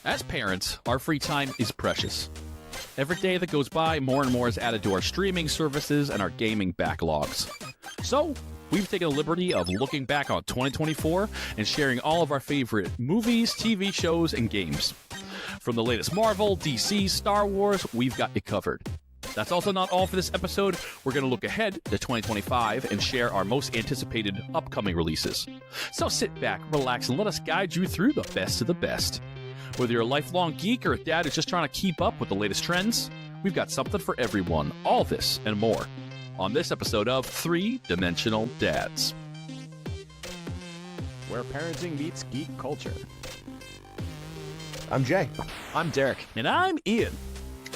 As parents, our free time is precious. Every day that goes by, more and more is added to our streaming services and our gaming backlogs. So, we've taken the liberty of looking back on 2024 and sharing all of our favorite movies, TV shows, and games. From the latest Marvel, DC, Star Wars, we've got you covered. That's also not all for this episode. We're going to look ahead to 2025 and share our most anticipated upcoming releases. So sit back, relax, and let us guide you through the best of the best. Whether you're a lifelong geek or a dad who's just trying to keep up with the latest trends, we've got something for everyone. All this and more on this episode of Three-Dimensional Dads, where parenting meets geek culture. I'm Jay. I'm Derrick. and I'm Ian.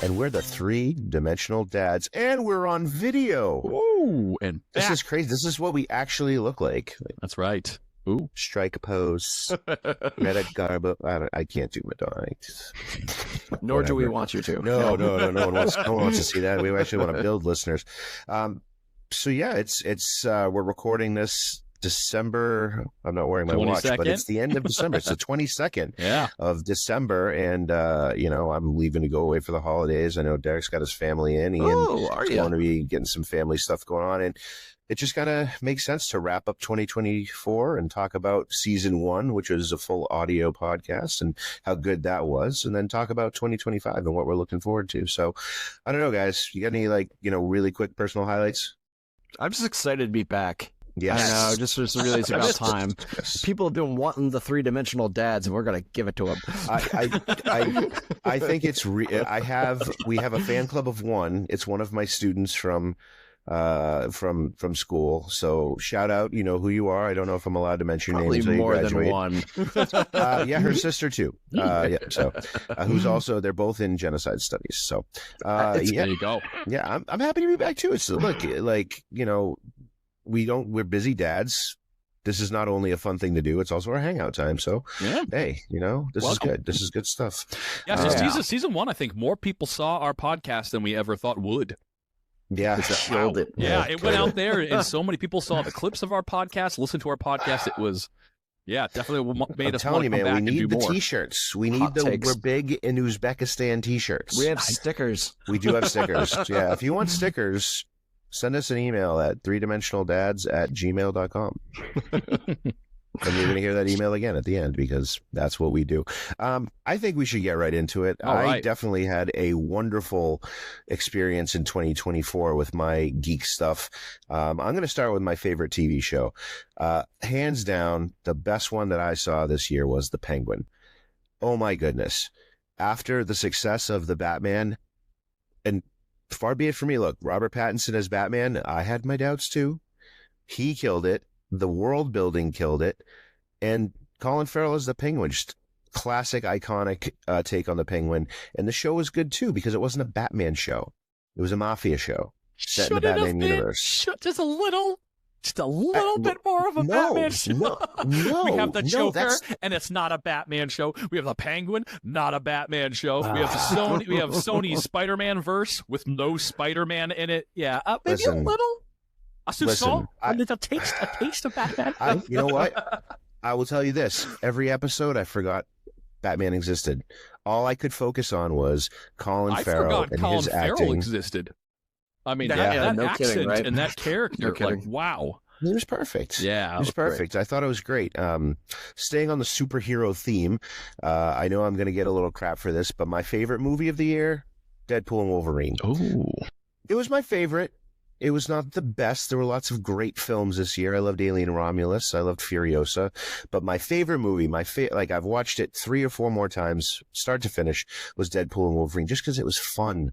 And we're the Three-Dimensional Dads, and we're on video. Ooh, and This back. is crazy. This is what we actually look like. That's right. Ooh. Strike a pose. Meta garbo. I can't do Madonna. Nor do we want you to. No one wants to see that. We actually want to build listeners. So yeah, it's we're recording this December. I'm not wearing my watch, but it's the end of December. It's the 22nd of December, and I'm leaving to go away for the holidays. I know Derrick's got his family in. Ian are you? going to be getting some family stuff going on, and it just kind of makes sense to wrap up 2024 and talk about season 1, which was a full audio podcast, and how good that was, and then talk about 2025 and what we're looking forward to. So I don't know, guys, you got any really quick personal highlights? I'm just excited to be back. Yes. I know, just really it's about time. People have been wanting the Three-Dimensional Dads, and we're going to give it to them. I think it's we have a fan club of one. It's one of my students from school. So shout out, you know who you are. I don't know if I'm allowed to mention Probably names. more than one. Yeah, her sister too. So who's also, they're both in genocide studies. So There you go. Yeah, I'm happy to be back too. It's we're busy dads. This is not only a fun thing to do, it's also our hangout time. So, hey, this is good. This is good stuff. Yeah, so season 1, I think more people saw our podcast than we ever thought would. Yeah. Killed it. Yeah, it went out there, and so many people saw the clips of our podcast, listened to our podcast. It was, definitely made us want to come back and do more. We need the T-shirts. We need we're big in Uzbekistan T-shirts. We have stickers. We do have stickers. Yeah, if you want stickers, send us an email at threedimensionaldads@gmail.com. And you're going to hear that email again at the end, because that's what we do. I think we should get right into it. I definitely had a wonderful experience in 2024 with my geek stuff. I'm going to start with my favorite TV show. Hands down, the best one that I saw this year was The Penguin. Oh my goodness. After the success of the Batman, and far be it from me, look, Robert Pattinson as Batman, I had my doubts too. He killed it. The world building killed it. And Colin Farrell as the Penguin, just classic, iconic take on the Penguin. And the show was good too, because it wasn't a Batman show. It was a mafia show set in the Batman universe. Just a little bit more of a Batman show. No, we have the Joker, and it's not a Batman show. We have the Penguin, not a Batman show. We have Sony's Spider-Man verse with no Spider-Man in it. Yeah, maybe a little. A taste of Batman. You know what? I will tell you this. Every episode, I forgot Batman existed. All I could focus on was Colin Farrell and his acting. Farrell existed. I mean, that accent kidding, right? And that character, wow. It was perfect. Yeah. It was perfect. Great. I thought it was great. Staying on the superhero theme, I know I'm going to get a little crap for this, but my favorite movie of the year, Deadpool and Wolverine. Oh. It was my favorite. It was not the best. There were lots of great films this year. I loved Alien Romulus. I loved Furiosa. But my favorite movie, I've watched it 3 or 4 more times, start to finish, was Deadpool and Wolverine, just because it was fun.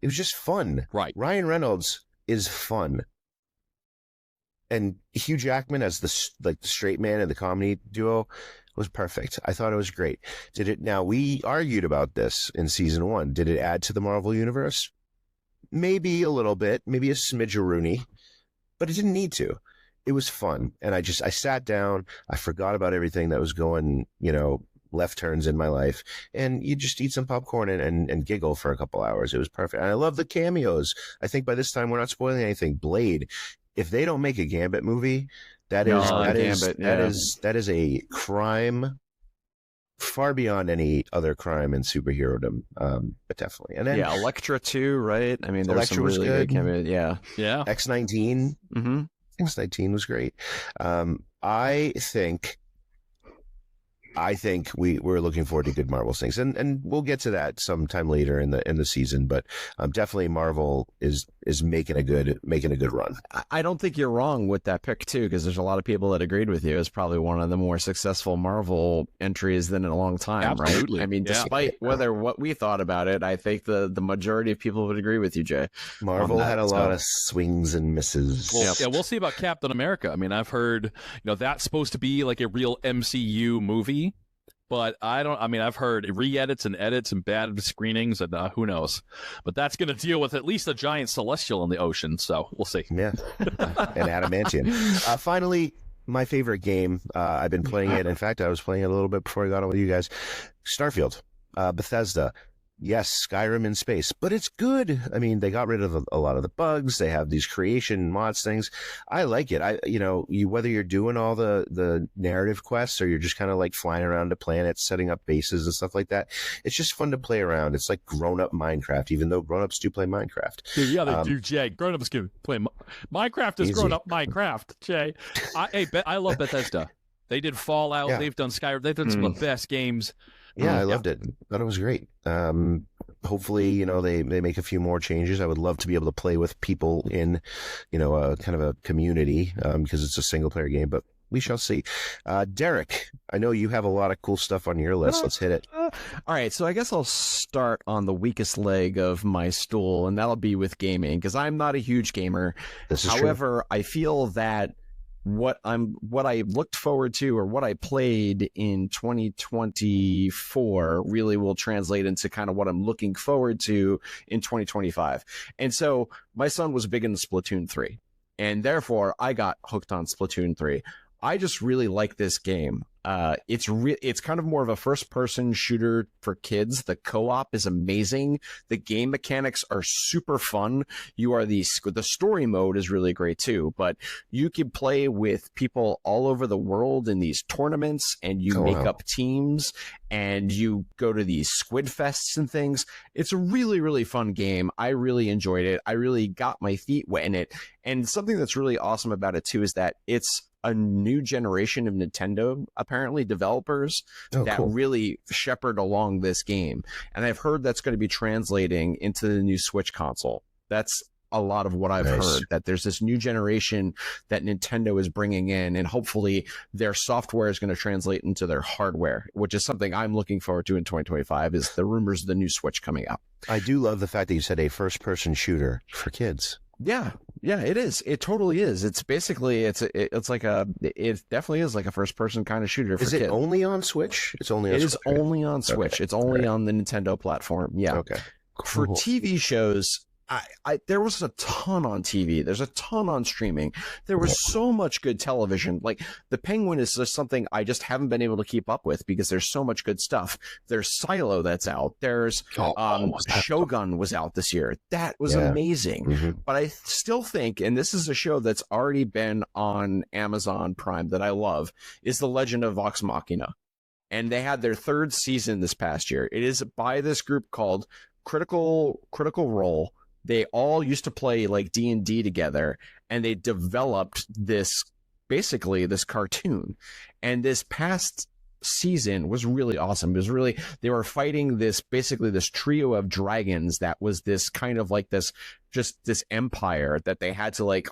It was just fun. Right. Ryan Reynolds is fun. And Hugh Jackman as the straight man in the comedy duo was perfect. I thought it was great. Now, we argued about this in season 1. Did it add to the Marvel Universe? Maybe a little bit, maybe a smidge-a-rooney, but it didn't need to. It was fun. And I sat down, I forgot about everything that was going, left turns in my life, and you just eat some popcorn and giggle for a couple hours. It was perfect. And I love the cameos. I think by this time we're not spoiling anything. Blade, if they don't make a Gambit movie, that is a crime far beyond any other crime and superherodom, but definitely. And then Elektra too, right? I mean, there's some Elektra was really good. Yeah. X-19. Mm-hmm. X-19 was great. I think we're looking forward to good Marvel things, and we'll get to that sometime later in the season. But definitely Marvel is making a good run. I don't think you're wrong with that pick too, because there's a lot of people that agreed with you. It's probably one of the more successful Marvel entries than in a long time, Absolutely. right? I mean, despite what we thought about it, I think the majority of people would agree with you, Jay. Marvel had a lot of swings and misses. Well, yeah, we'll see about Captain America. I mean, I've heard that's supposed to be like a real MCU movie. But I've heard re-edits and edits and bad screenings, and who knows. But that's going to deal with at least a giant celestial in the ocean, so we'll see. Yeah, and adamantium. Finally, my favorite game. I've been playing it. In fact, I was playing it a little bit before I got on with you guys. Starfield, Bethesda. Yes, Skyrim in space, but it's good. I mean, they got rid of a lot of the bugs. They have these creation mods things. I like it. Whether you're doing all the narrative quests or you're just kind of like flying around to planets, setting up bases and stuff like that, it's just fun to play around. It's like grown-up Minecraft, even though grown-ups do play Minecraft. Yeah, they do, Jay. Grown-ups can play Minecraft is grown-up Minecraft, Jay. I love Bethesda. They did Fallout. Yeah. They've done Skyrim. They've done some of the best games. Yeah, I loved it. Thought it was great. Hopefully, they make a few more changes. I would love to be able to play with people in, a kind of a community, because it's a single player game, but we shall see. Derrick, I know you have a lot of cool stuff on your list. Let's hit it. All right. So I guess I'll start on the weakest leg of my stool, and that'll be with gaming, because I'm not a huge gamer. However, I feel that what I looked forward to, or what I played in 2024, really will translate into kind of what I'm looking forward to in 2025. And so my son was big into Splatoon 3, and therefore I got hooked on Splatoon 3. I just really like this game. It's kind of more of a first-person shooter for kids. The co-op is amazing. The game mechanics are super fun. The story mode is really great too, but you can play with people all over the world in these tournaments, and you make up teams, and you go to these squid fests and things. It's a really, really fun game. I really enjoyed it. I really got my feet wet in it. And something that's really awesome about it too is that it's a new generation of Nintendo, apparently, developers really shepherd along this game. And I've heard that's going to be translating into the new Switch console. That's a lot of what I've heard, that there's this new generation that Nintendo is bringing in, and hopefully their software is going to translate into their hardware, which is something I'm looking forward to in 2025, is the rumors of the new Switch coming out. I do love the fact that you said a first-person shooter for kids. Yeah, it is. It totally is. It's basically it definitely is like a first person kind of shooter for kids. Is it only on Switch? It's only on Switch. It is only on Switch. Okay. It's only on the Nintendo platform. Yeah. Okay. Cool. For TV shows, there was a ton on TV. There's a ton on streaming. There was so much good television. Like The Penguin is just something I just haven't been able to keep up with, because there's so much good stuff. There's Silo that's out. There's Shogun was out this year. That was amazing. Mm-hmm. But I still think, and this is a show that's already been on Amazon Prime that I love, is The Legend of Vox Machina. And they had their third season this past year. It is by this group called Critical Role. They all used to play like D&D together, and they developed this cartoon. And this past season was really awesome. It was really, they were fighting this trio of dragons that was this kind of like this empire that they had to like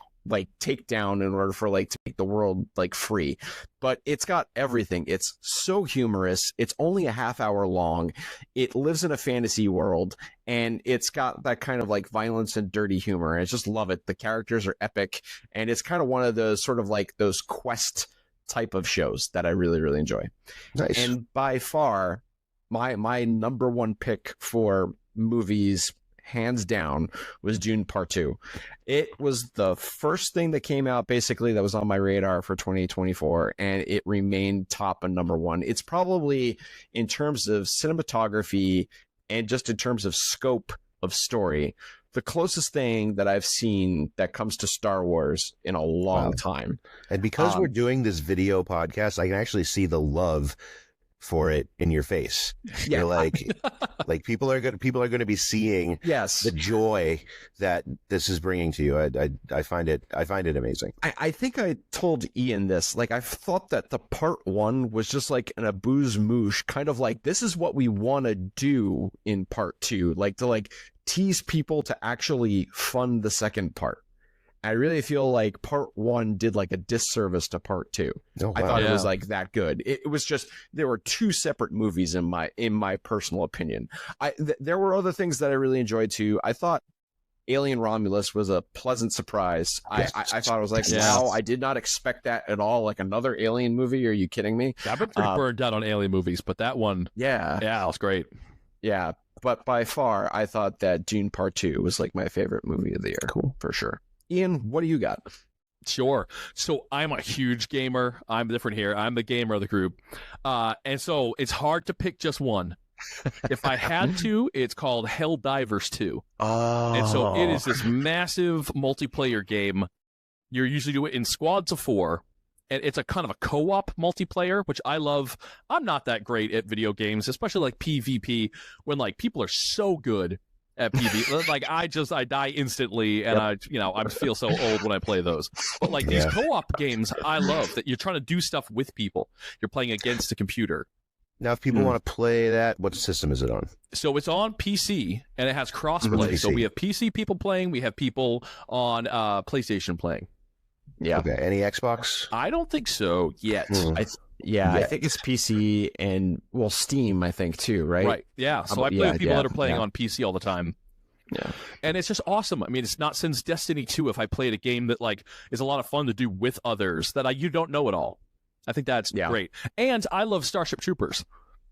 take down in order for to make the world free. But it's got everything. It's so humorous. It's only a half hour long. It lives in a fantasy world, and it's got that kind of violence and dirty humor. I just love it. The characters are epic, and it's kind of one of those sort of those quest type of shows that I really, really enjoy. Nice. And by far, my number one pick for movies, hands down, was Dune Part 2. It was the first thing that came out basically that was on my radar for 2024, and it remained top and number one. It's probably, in terms of cinematography and just in terms of scope of story, the closest thing that I've seen that comes to Star Wars in a long time. And because we're doing this video podcast, I can actually see the love for it in your face. You're like people are going to be seeing the joy that this is bringing to you. I find it amazing. I think I told Ian this. Like, I thought that the part 1 was just like an abuse-moosh, kind of like, this is what we want to do in part 2, like to like tease people to actually fund the second part. I really feel like part 1 did like a disservice to part 2. Oh, wow. I thought it was like that good. It was just, there were 2 separate movies in my personal opinion. There were other things that I really enjoyed too. I thought Alien Romulus was a pleasant surprise. Yes. I thought it was like, wow, I did not expect that at all. Like another Alien movie? Are you kidding me? I've been pretty burned out on Alien movies, but that one, yeah, it was great. Yeah, but by far, I thought that Dune Part 2 was like my favorite movie of the year. Cool. For sure. Ian, what do you got? Sure. So I'm a huge gamer. I'm different here. I'm the gamer of the group. And so it's hard to pick just one. If I had to, it's called Helldivers 2. Oh. And so it is this massive multiplayer game. You usually do it in squads of 4. And it's a kind of a co-op multiplayer, which I love. I'm not that great at video games, especially like PvP, when like people are so good at PvP. Like I die instantly, and I feel so old when I play those. But like these co-op games, I love that you're trying to do stuff with people. You're playing against a computer. Now, if people want to play that, what system is it on? So it's on PC, and it has crossplay. So we have PC people playing. We have people on PlayStation playing. Yeah. Okay. Any Xbox? I don't think so yet. I think it's PC and Steam. I think too, right? Right. Yeah. So I play with people that are playing on PC all the time. Yeah. And it's just awesome. I mean, it's not since Destiny 2 if I played a game that like is a lot of fun to do with others that you don't know at all. I think that's great. And I love Starship Troopers.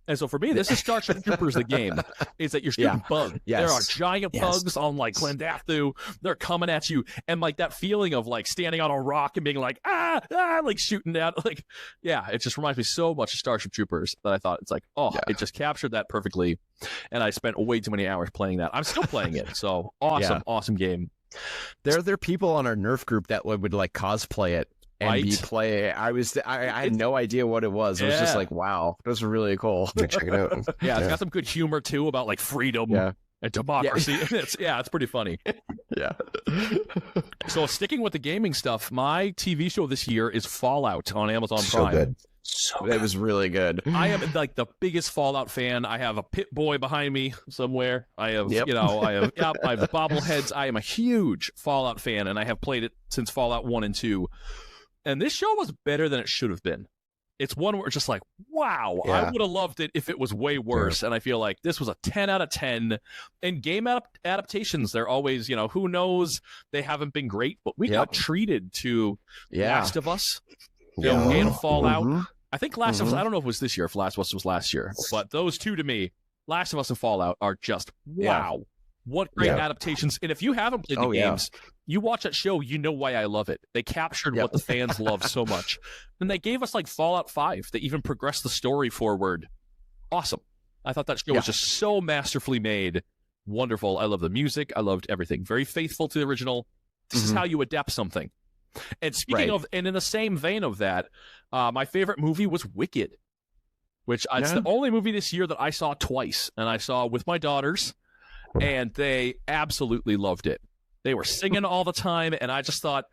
And so for me, this is Starship Troopers, the game, is that you're shooting bugs. Yes. There are giant bugs on like Clendathu. They're coming at you. And like that feeling of like standing on a rock and being like, like shooting down. Like, it just reminds me so much of Starship Troopers that I thought it's like, it just captured that perfectly. And I spent way too many hours playing that. I'm still playing it. So awesome game. There are people on our Nerf group that would like cosplay it. And play. I had no idea what it was. It was just like, wow, this is really cool. Check it out. It's got some good humor too about like freedom and democracy. It's pretty funny. Yeah. So sticking with the gaming stuff, my TV show this year is Fallout on Amazon Prime. Good. It was really good. I am like the biggest Fallout fan. I have a Pit Boy behind me somewhere. I have, I have the bobbleheads. I am a huge Fallout fan, and I have played it since Fallout 1 and 2. And this show was better than it should have been. It's one where it's just like, wow, I would have loved it if it was way worse. And I feel like this was a 10 out of 10. And game adaptations, they're always, who knows? They haven't been great, but we got treated to Last of Us and Fallout. Mm-hmm. I think Last of Us, I don't know if it was this year, if Last of Us was last year, but those two to me, Last of Us and Fallout, are just wow. What great adaptations. And if you haven't played the games, you watch that show, you know why I love it. They captured what the fans love so much. And they gave us like Fallout 5 that even progressed the story forward. Awesome. I thought that show was just so masterfully made. Wonderful. I love the music. I loved everything. Very faithful to the original. This is how you adapt something. And speaking of, and in the same vein of that, my favorite movie was Wicked, which it's the only movie this year that I saw twice. And I saw with my daughters. And they absolutely loved it. They were singing all the time, and I just thought,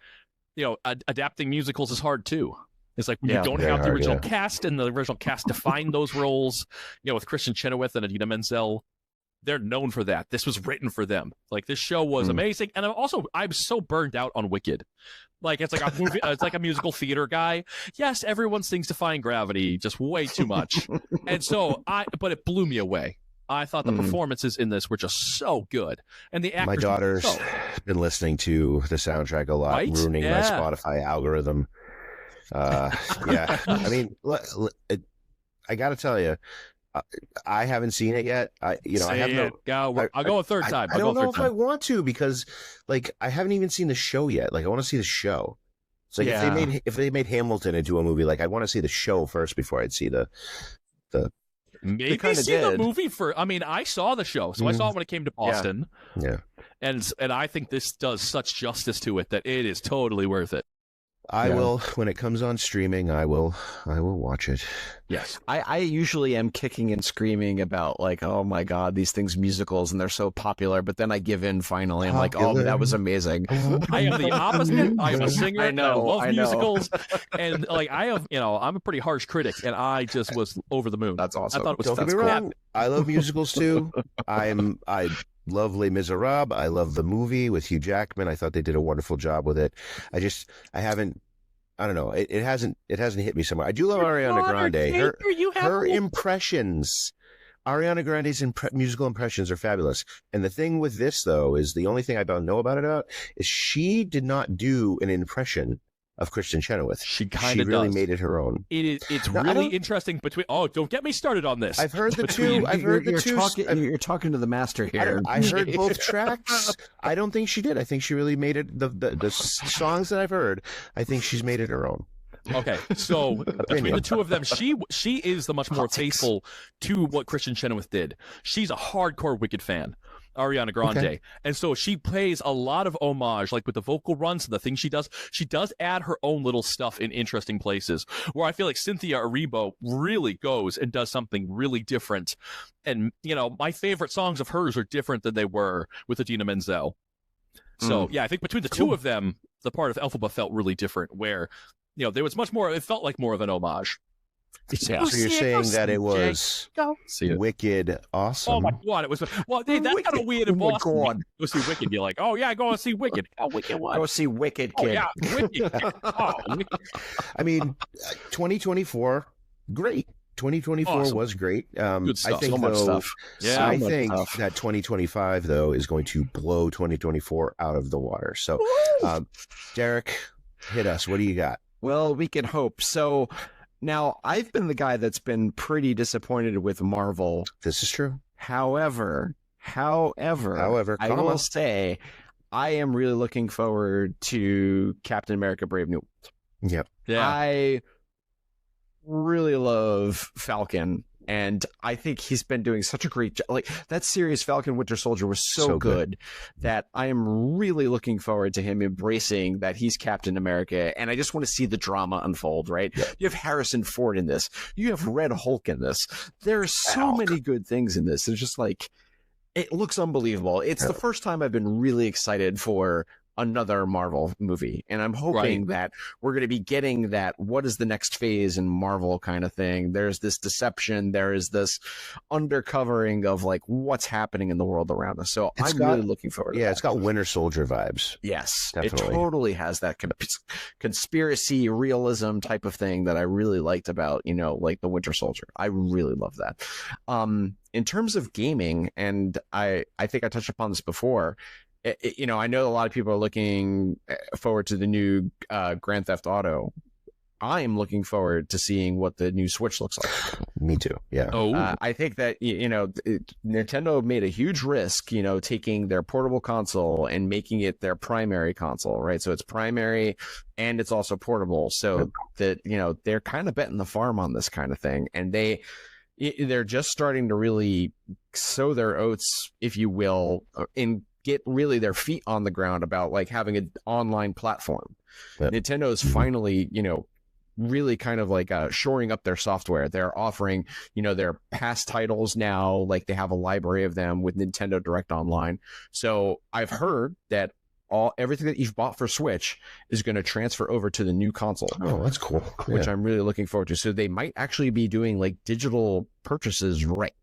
adapting musicals is hard too. It's like when you don't have the original cast, and the original cast defined those roles. With Kristen Chenoweth and Idina Menzel, they're known for that. This was written for them. Like this show was amazing, and I'm so burned out on Wicked. Like it's like a movie, it's like a musical theater guy. Yes, everyone sings Defying Gravity, just way too much, and so but it blew me away. I thought the performances in this were just so good, and the actors. My daughter's been listening to the soundtrack a lot, ruining my Spotify algorithm. I mean, I got to tell you, I haven't seen it yet. I'll go a third time. I don't know if I want to because, like, I haven't even seen the show yet. Like, I want to see the show. So if they made Hamilton into a movie, like, I'd want to see the show first before I'd see the. Maybe see the movie for. I mean, I saw the show, so I saw it when it came to Boston. Yeah. And I think this does such justice to it that it is totally worth it. I will, when it comes on streaming, I will watch it. Yes. I usually am kicking and screaming about like, oh my God, these things musicals and they're so popular, but then I give in finally. I'm like, oh, that was amazing. I am the opposite. I'm a singer. I love musicals. And like I'm a pretty harsh critic, and I just was over the moon. That's awesome. I thought it was Don't get me wrong. I love musicals too. I love Les Miserables. I love the movie with Hugh Jackman. I thought they did a wonderful job with it. I don't know. It hasn't hit me somewhere. I do love Ariana Grande. Her impressions, Ariana Grande's musical impressions are fabulous. And the thing with this though is the only thing I don't know about it is she did not do an impression of Kristen Chenoweth. She kind of really made it her own. It's really interesting between. Oh, don't get me started on this. I've heard the two. You're talking to the master here. I heard both tracks. I don't think she did. I think she really made it. The songs that I've heard, I think she's made it her own. Okay, so between the two of them, she is the much more faithful to what Kristen Chenoweth did. She's a hardcore Wicked fan, Ariana Grande. Okay. And so she plays a lot of homage, like with the vocal runs and the things she does. She does add her own little stuff in interesting places, where I feel like Cynthia Erivo really goes and does something really different. And, my favorite songs of hers are different than they were with Idina Menzel. So, I think between the two of them, the part of Elphaba felt really different, where, there was much more, it felt like more of an homage. Yeah. So you're saying that it was Wicked awesome? Oh my God, it was. Well, that's kind of weird in Boston. Go see Wicked. You're like, oh yeah, go and see Wicked. Oh, Wicked what? Go see Wicked, kid. Oh yeah, Wicked. I mean, 2024, great. 2024 was great. Good stuff. I think so much stuff. Yeah, I think that 2025 though is going to blow 2024 out of the water. So, Derrick, hit us. What do you got? Well, we can hope. So. Now, I've been the guy that's been pretty disappointed with Marvel. This is true. However, I will say I am really looking forward to Captain America Brave New World. Yep. Yeah. I really love Falcon, and I think he's been doing such a great job. Like, that series Falcon Winter Soldier was so good that I am really looking forward to him embracing that he's Captain America, and I just want to see the drama unfold, right? Yeah. You have Harrison Ford in this. You have Red Hulk in this. There are so many good things in this. It's just like, it looks unbelievable. It's the first time I've been really excited for another Marvel movie, and I'm hoping that we're going to be getting that what is the next phase in Marvel kind of thing. There's this deception, there is this undercovering of like what's happening in the world around us. So I'm really looking forward to that. It's got Winter Soldier vibes. Yes, definitely. It totally has that conspiracy realism type of thing that I really liked about, like the Winter Soldier. I really love that. In terms of gaming, and I think I touched upon this before, I know a lot of people are looking forward to the new Grand Theft Auto. I am looking forward to seeing what the new Switch looks like. Me too. Yeah. I think that, Nintendo made a huge risk, taking their portable console and making it their primary console, right? So it's primary and it's also portable. So that, they're kind of betting the farm on this kind of thing. And they're just starting to really sow their oats, if you will, in get really their feet on the ground about like having an online platform. Nintendo is finally, really kind of like shoring up their software. They're offering, their past titles now, like they have a library of them with Nintendo Direct Online. So I've heard that everything that you've bought for Switch is going to transfer over to the new console. Oh, that's cool. Which I'm really looking forward to. So they might actually be doing like digital purchases, right?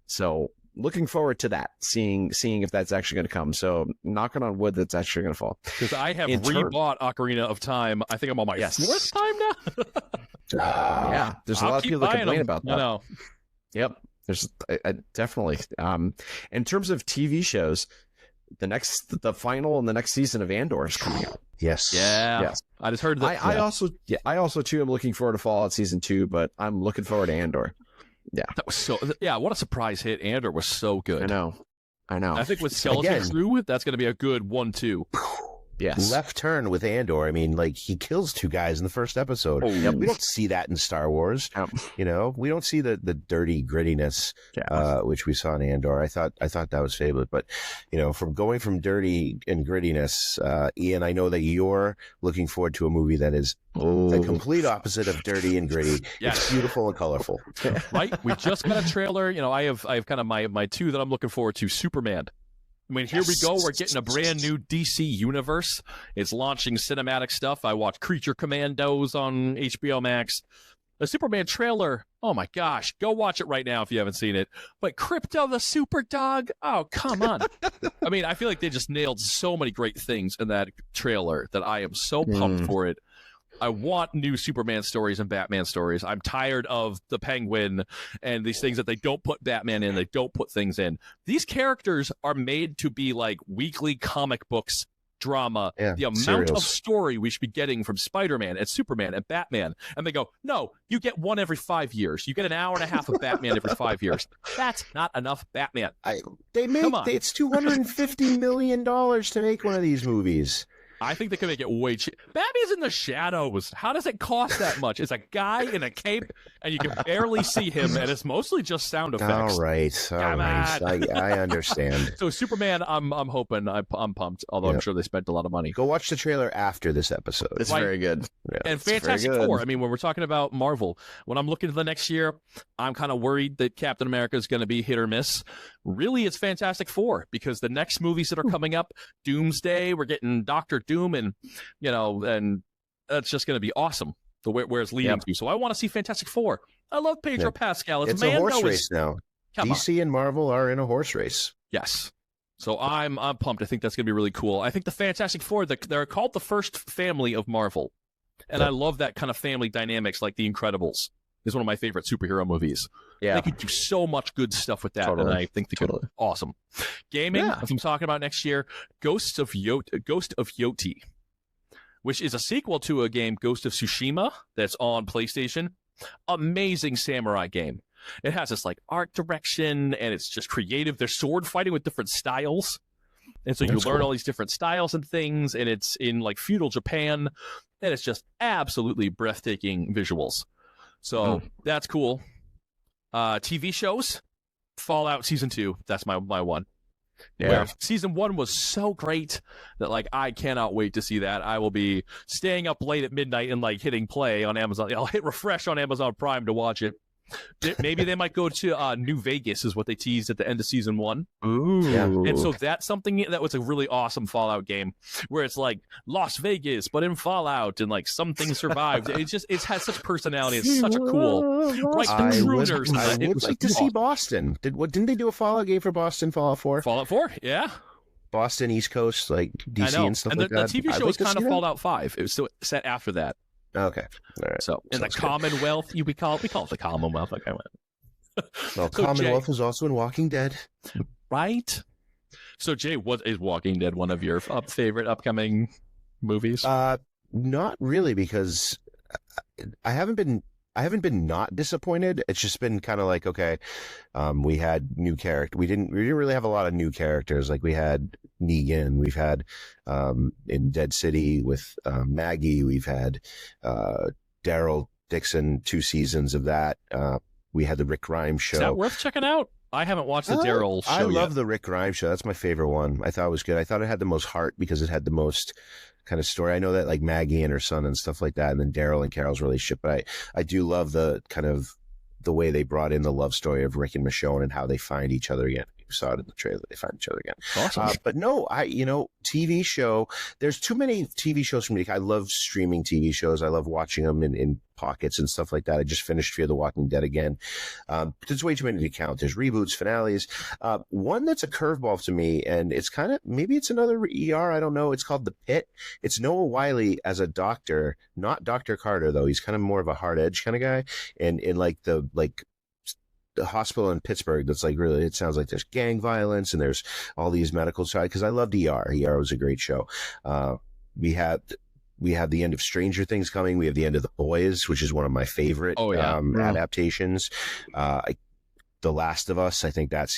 So looking forward to that, seeing if that's actually going to come. So knocking on wood, that's actually going to fall. Because I have rebought Ocarina of Time. I think I'm on my fourth time now. Yeah, there's a lot of people that complain about that. I know. Yep, there's definitely. In terms of TV shows, the final and the next season of Andor is coming out. Yes. Yeah. Yes. I just heard that. I also too am looking forward to Fallout season 2, but I'm looking forward to Andor. Yeah, that was what a surprise hit. Andor was so good. I know. I think with Skeleton Crew, that's going to be a good 1-2. Yes. left turn with Andor. I mean, like, he kills 2 guys in the first episode. Oh, yep. We don't see that in Star Wars. Yep. You know, we don't see the dirty grittiness, which we saw in Andor. I thought that was fabulous. But, you know, from going from dirty and grittiness, Ian, I know that you're looking forward to a movie that is the complete opposite of dirty and gritty. Yes. It's beautiful and colorful. Right? We just got a trailer. You know, I have kind of my 2 that I'm looking forward to. Superman. I mean, here we go. We're getting a brand new DC universe. It's launching cinematic stuff. I watched Creature Commandos on HBO Max. The Superman trailer. Oh my gosh. Go watch it right now if you haven't seen it. But Krypto the Super Dog. Oh, come on. I mean, I feel like they just nailed so many great things in that trailer that I am so pumped for it. I want new Superman stories and Batman stories. I'm tired of the Penguin and these things that they don't put Batman in, they don't put things in. These characters are made to be like weekly comic books drama. The amount of story we should be getting from Spider-Man and Superman and Batman. And they go, no, you get one every 5 years. You get an hour and a half of Batman every 5 years. That's not enough Batman. It's $250 million to make one of these movies. I think they could make it way cheap. Batman's in the shadows. How does it cost that much? It's a guy in a cape, and you can barely see him, and it's mostly just sound effects. All right. I understand. So Superman, I'm hoping, I'm pumped, although I'm sure they spent a lot of money. Go watch the trailer after this episode. It's very good. Yeah. And Fantastic Four. I mean, when we're talking about Marvel, when I'm looking to the next year, I'm kind of worried that Captain America is going to be hit or miss. Really, it's Fantastic Four, because the next movies that are coming up, Doomsday, we're getting Doctor Doom, and you know, and that's just going to be awesome. Where it's leading to. So I want to see Fantastic Four. I love Pedro Pascal. It's a horse race now. DC and Marvel are in a horse race. Yes. So I'm pumped. I think that's going to be really cool. I think the Fantastic Four, they're called the first family of Marvel, and I love that kind of family dynamics. Like The Incredibles is one of my favorite superhero movies. Yeah, they could do so much good stuff with that, and I think they could. Awesome. Gaming, as I'm talking about next year, Ghost of Yoti, which is a sequel to a game, Ghost of Tsushima, that's on PlayStation. Amazing samurai game. It has this like art direction, and it's just creative. There's sword fighting with different styles, and so you learn all these different styles and things, and it's in like feudal Japan, and it's just absolutely breathtaking visuals. So that's cool. TV shows, Fallout Season 2, that's my one. Yeah. Where Season 1 was so great that like I cannot wait to see that. I will be staying up late at midnight and like hitting play on Amazon. I'll hit refresh on Amazon Prime to watch it. Maybe they might go to New Vegas is what they teased at the end of Season 1. Ooh. Yeah. And so that's something that was a really awesome Fallout game where it's like Las Vegas, but in Fallout, and like some things survived. It has such personality. It's such a cool, right? I would like to see Boston. Didn't they do a Fallout game for Boston, Fallout 4? Fallout 4, yeah. Boston, East Coast, like DC and stuff like that. The TV show is kind of Fallout 5. It was still set after that. Okay. All right. So in the Commonwealth, we call it the Commonwealth. Like I went. Well, Commonwealth was also in Walking Dead, right? So Jay, what is Walking Dead one of your favorite upcoming movies? Not really, because I haven't been not disappointed. It's just been kind of like, okay, we had new character. We didn't really have a lot of new characters. Like we had Negan, we've had in Dead City with Maggie, we've had Daryl Dixon, 2 seasons of that. We had the Rick Grimes show. Is that worth checking out? I haven't watched the Daryl show. I love yet. the Rick Grimes show. That's my favorite one. I thought it was good. I thought it had the most heart because it had the most kind of story. I know that like Maggie and her son and stuff like that, and then Daryl and Carol's relationship, but I do love the kind of the way they brought in the love story of Rick and Michonne and how they find each other again. You saw it in the trailer. They find each other again. Awesome. But no, TV show, there's too many TV shows for me. I love streaming TV shows. I love watching them in pockets and stuff like that. I just finished Fear the Walking Dead again. There's way too many to count. There's reboots, finales. One that's a curveball to me, and it's kind of, maybe it's another ER. I don't know. It's called The Pit. It's Noah Wyle as a doctor, not Dr. Carter though. He's kind of more of a hard edge kind of guy. And in the hospital in Pittsburgh, that's like really, it sounds like there's gang violence and there's all these medical side, because I loved ER. ER was a great show. We have the end of Stranger Things coming. We have the end of The Boys, which is one of my favorite adaptations. The Last of Us. I think that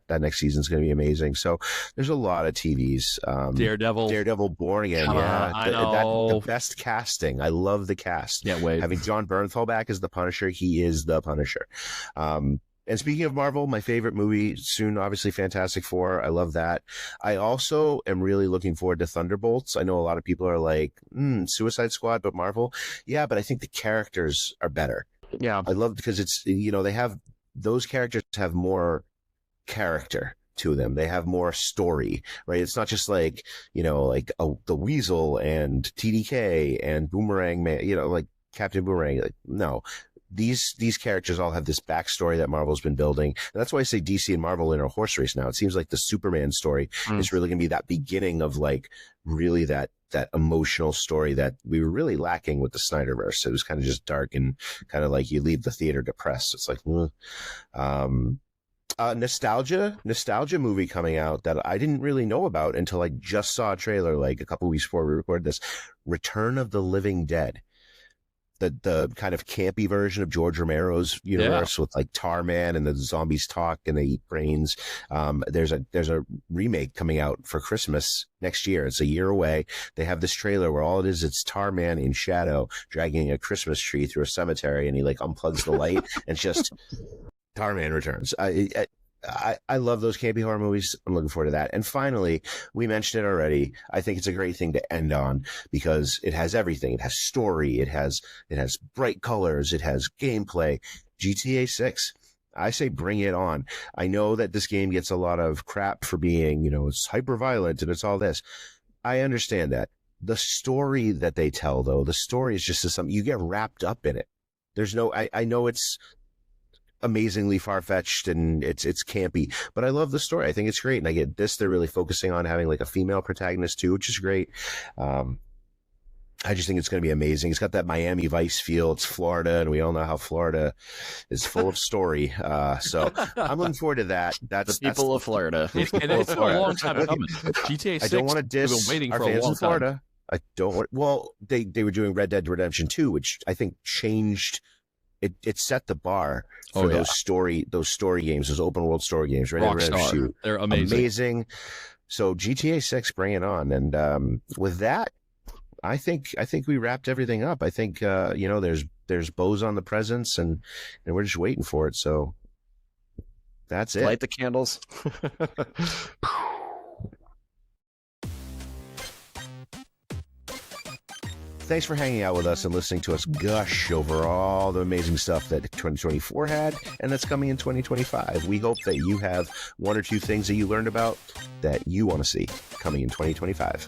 next season's going to be amazing. So there's a lot of TVs. Daredevil Born Again. Yeah, I know. The best casting. I love the cast. Can't wait. Having John Bernthal back as the Punisher, he is the Punisher. And speaking of Marvel, my favorite movie soon, obviously Fantastic Four. I love that. I also am really looking forward to Thunderbolts. I know a lot of people are like, Suicide Squad, but Marvel. Yeah, but I think the characters are better. Yeah. I love because it's, those characters have more character to them. They have more story, right? It's not just like, the Weasel and TDK and Boomerang Man, like Captain Boomerang. Like, no. These characters all have this backstory that Marvel's been building. And that's why I say DC and Marvel in a horse race now. It seems like the Superman story is really going to be that beginning of like really that emotional story that we were really lacking with the Snyderverse. It was kind of just dark and kind of like you leave the theater depressed. It's like, nostalgia movie coming out that I didn't really know about until I just saw a trailer like a couple weeks before we recorded this. Return of the Living Dead. The kind of campy version of George Romero's universe with like Tarman and the zombies talk and they eat brains. There's a remake coming out for Christmas next year. It's a year away. They have this trailer where all it is, it's Tarman in shadow dragging a Christmas tree through a cemetery and he like unplugs the light and it's just Tarman returns. I love those campy horror movies. I'm looking forward to that. And finally, we mentioned it already. I think it's a great thing to end on because it has everything. It has story. It has bright colors. It has gameplay. GTA 6. I say bring it on. I know that this game gets a lot of crap for being, it's hyper violent and it's all this. I understand that. The story that they tell, though, the story is just something you get wrapped up in it. There's no, I know it's amazingly far-fetched and it's campy, but I love the story. I think it's great. And I get this, they're really focusing on having like a female protagonist too, which is great. I just think it's going to be amazing. It's got that Miami Vice feel. It's Florida, and we all know how Florida is full of story. So I'm looking forward to that. That's the people of Florida. It's been a long time coming. GTA 6. I don't want to diss we've been waiting our for a fans long in Florida. I don't want. Well, they were doing Red Dead Redemption 2, which I think changed. It set the bar for those story games, those open world story games. Red Dead Redemption 2. They're amazing. So GTA 6, bring it on. And with that, I think we wrapped everything up. I think there's bows on the presents, and we're just waiting for it. So that's it. Light the candles. Thanks for hanging out with us and listening to us gush over all the amazing stuff that 2024 had and that's coming in 2025. We hope that you have one or two things that you learned about that you want to see coming in 2025.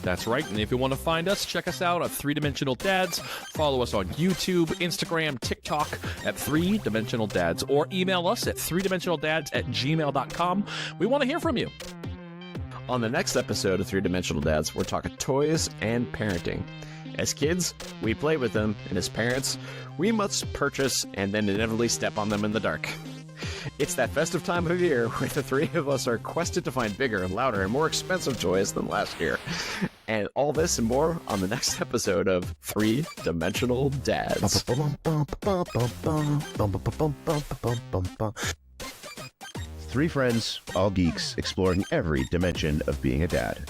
That's right. And if you want to find us, check us out at 3 Dimensional Dads. Follow us on YouTube, Instagram, TikTok at 3 Dimensional Dads, or email us at 3dimensionaldads@gmail.com. We want to hear from you. On the next episode of 3 Dimensional Dads, we're talking toys and parenting. As kids, we play with them, and as parents, we must purchase and then inevitably step on them in the dark. It's that festive time of year where the three of us are quested to find bigger and louder and more expensive toys than last year. And all this and more on the next episode of 3 Dimensional Dads. Three friends, all geeks, exploring every dimension of being a dad.